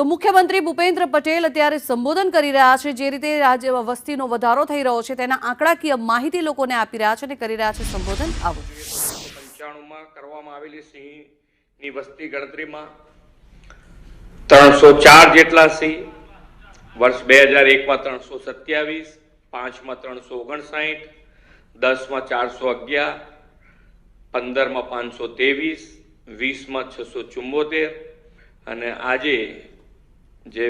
તો મુખ્યમંત્રી ભૂપેન્દ્ર પટેલ અત્યારે સંબોધન કરી રહ્યા છે। જે રીતે રાજ્યમાં વસ્તીનો વધારો થઈ રહ્યો છે તેના આંકડાકીય માહિતી લોકોને આપી રહ્યા છે અને કરી રહ્યા છે સંબોધન। આવો 95 માં કરવામાં આવેલી સિંહની વસ્તી ગણતરીમાં 304 જેટલા સિંહ, વર્ષ 2001 માં 327, 5 માં 359, 10 માં 411, 15 માં 523, 20 માં 674 અને આજે જે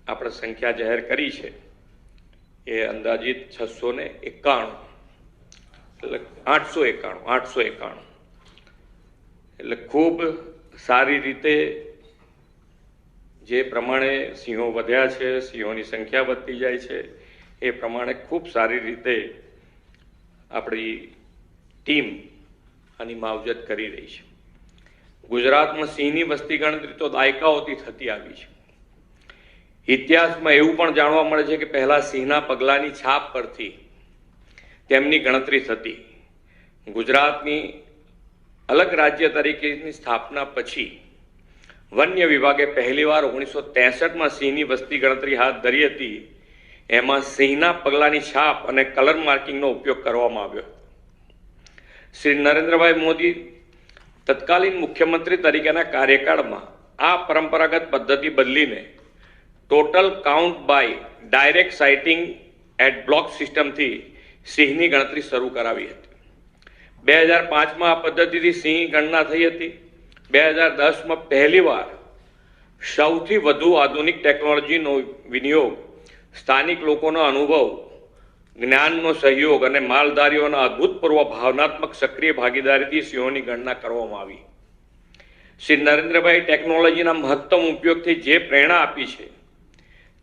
આપણે સંખ્યા જાહેર કરી છે એ અંદાજિત 691, એટલે 891 એટલે ખૂબ સારી રીતે જે પ્રમાણે સિંહો વધ્યા છે, સિંહોની સંખ્યા વધતી જાય છે એ પ્રમાણે ખૂબ સારી રીતે આપણી ટીમ આની માવજત કરી રહી છે। ગુજરાતમાં સિંહની વસ્તી ગણતરી તો દાયકાઓથી થતી આવી છે। ઇતિહાસમાં એવું પણ જાણવા મળે છે કે પહેલા સિંહના પગલાની છાપ પરથી તેમની ગણતરી થતી। ગુજરાતની અલગ રાજ્ય તરીકેની સ્થાપના પછી વન્ય વિભાગે પહેલીવાર 1963માં સિંહની વસ્તી ગણતરી હાથ ધરી હતી। એમાં સિંહના પગલાની છાપ અને કલર માર્કિંગનો ઉપયોગ કરવામાં આવ્યો। શ્રી નરેન્દ્રભાઈ મોદી તત્કાલીન મુખ્યમંત્રી તરીકેના કાર્યકાળમાં આ પરંપરાગત પદ્ધતિ બદલીને total count by direct sighting at block સિસ્ટમથી સિંહની ગણતરી શરૂ કરાવી હતી। 2005માં આ પદ્ધતિથી સિંહ ગણના થઈ હતી। 2010માં પહેલીવાર સૌથી વધુ આધુનિક ટેકનોલોજીનો વિનિયોગ, સ્થાનિક લોકોનો અનુભવ, જ્ઞાનનો સહયોગ અને માલધારીઓના અભૂતપૂર્વ ભાવનાત્મક સક્રિય ભાગીદારીથી સિંહોની ગણના કરવામાં આવી। શ્રી નરેન્દ્રભાઈ ટેકનોલોજીના મહત્તમ ઉપયોગથી જે પ્રેરણા આપી છે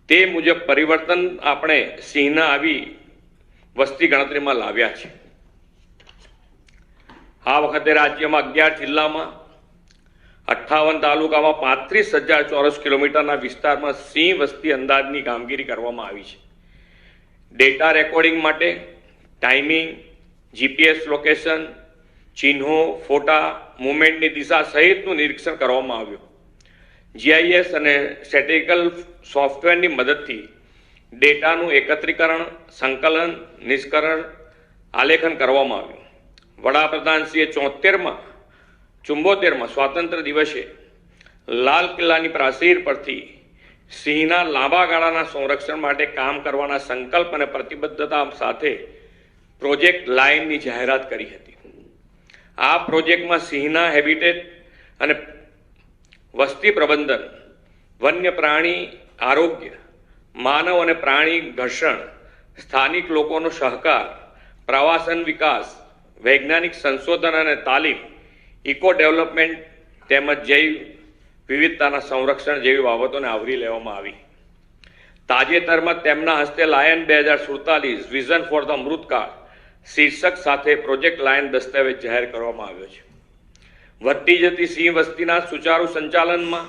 તે મુજબ પરિવર્તન આપણે સિંહના આવી વસ્તી ગણતરીમાં લાવ્યા છે। આ વખતે રાજ્યમાં 11 જિલ્લામાં 58 તાલુકામાં 35,000 ચોરસ કિલોમીટરના વિસ્તારમાં સિંહ વસ્તી અંદાજની કામગીરી કરવામાં આવી છે। ડેટા રેકોર્ડિંગ માટે ટાઈમિંગ, જીપીએસ લોકેશન, ચિહ્નો, ફોટા, મુવમેન્ટની દિશા સહિતનું નિરીક્ષણ કરવામાં આવ્યું। જીઆઈએસ અને સ્ટેટિકલ સોફ્ટવેરની મદદથી ડેટાનું એકત્રીકરણ, સંકલન, નિષ્કરણ, આલેખન કરવામાં આવ્યું। વડાપ્રધાનશ્રીએ 74માં સ્વાતંત્ર્ય દિવસે લાલ કિલ્લાની પ્રાચીર પરથી સિંહના લાંબા ગાળાના સંરક્ષણ માટે કામ કરવાના સંકલ્પ અને પ્રતિબદ્ધતા સાથે પ્રોજેક્ટ લાઇનની જાહેરાત કરી હતી। આ પ્રોજેક્ટમાં સિંહના હેબિટેટ અને વસ્તી પ્રબંધન, વન્ય પ્રાણી આરોગ્ય, માનવ અને પ્રાણી ઘર્ષણ, સ્થાનિક લોકોનો સહકાર, પ્રવાસન વિકાસ, વૈજ્ઞાનિક સંશોધન અને તાલીમ, ઇકો ડેવલપમેન્ટ તેમજ જૈવ વિવિધતાના સંરક્ષણ જેવી બાબતોને આવરી લેવામાં આવી। તાજેતરમાં તેમના હસ્તે લાયન 2047 વિઝન ફોર ધ અમૃતકાળ શીર્ષક સાથે પ્રોજેક્ટ લાયન દસ્તાવેજ જાહેર કરવામાં આવ્યો છે। વધતી જતી સિંહ વસ્તીના સુચારુ સંચાલનમાં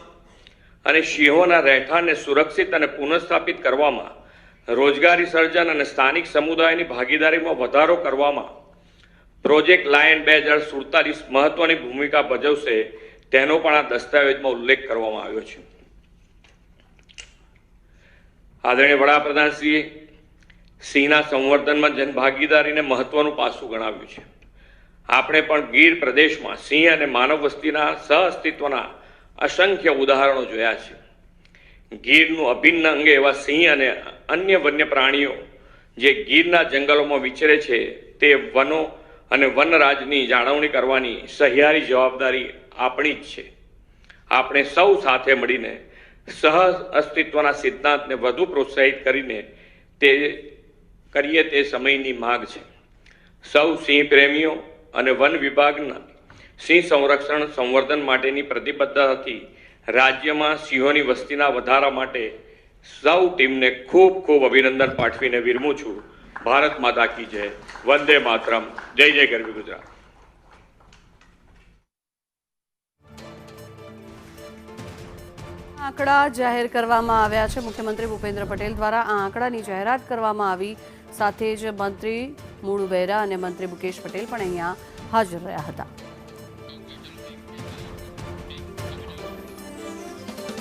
અને સિંહોના રહેઠાણને સુરક્ષિત અને પુનઃસ્થાપિત કરવામાં, રોજગારી સર્જન અને સ્થાનિક સમુદાયની ભાગીદારીમાં વધારો કરવામાં પ્રોજેક્ટ લાયન 2047 મહત્વની ભૂમિકા ભજવશે તેનો પણ આ દસ્તાવેજમાં ઉલ્લેખ કરવામાં આવ્યો છે। આદરણીય વડાપ્રધાનશ્રીએ સિંહના સંવર્ધનમાં જનભાગીદારીને મહત્વનું પાસું ગણાવ્યું છે। આપણે પણ ગીર પ્રદેશમાં સિંહ અને માનવ વસ્તીના સહઅસ્તિત્વના અસંખ્ય ઉદાહરણો જોયા છે। ગીરનું અભિન્ન અંગ એવા સિંહ અને અન્ય વન્ય પ્રાણીઓ જે ગીરના જંગલોમાં વિચરે છે તે વનો અને વનરાજની જાળવણી કરવાની સહિયારી જવાબદારી આપણી જ છે। આપણે સૌ સાથે મળીને સહ અસ્તિત્વના સિદ્ધાંતને વધુ પ્રોત્સાહિત કરીને તે સમયની માંગ છે। સૌ સિંહ પ્રેમીઓ અને વન વિભાગના સિંહ સંરક્ષણ સંવર્ધન માટેની પ્રતિબદ્ધતાથી રાજ્યમાં સિંહોની વસ્તીના વધારા માટે સૌ ટીમને ખૂબ ખૂબ અભિનંદન પાઠવીને વિરમું છું। ભારત માતા કી જય, વંદે માતરમ, જય જય ગરવી ગુજરાત। આંકડા જાહેર કરવામાં આવ્યા છે। મુખ્યમંત્રી ભૂપેન્દ્ર પટેલ દ્વારા આ આંકડાની જાહેરાત કરવામાં આવી। સાથે જ મંત્રી મુળુ બેરા અને મંત્રી મુકેશ પટેલ પણ અહીંયા હાજર રહ્યા હતા।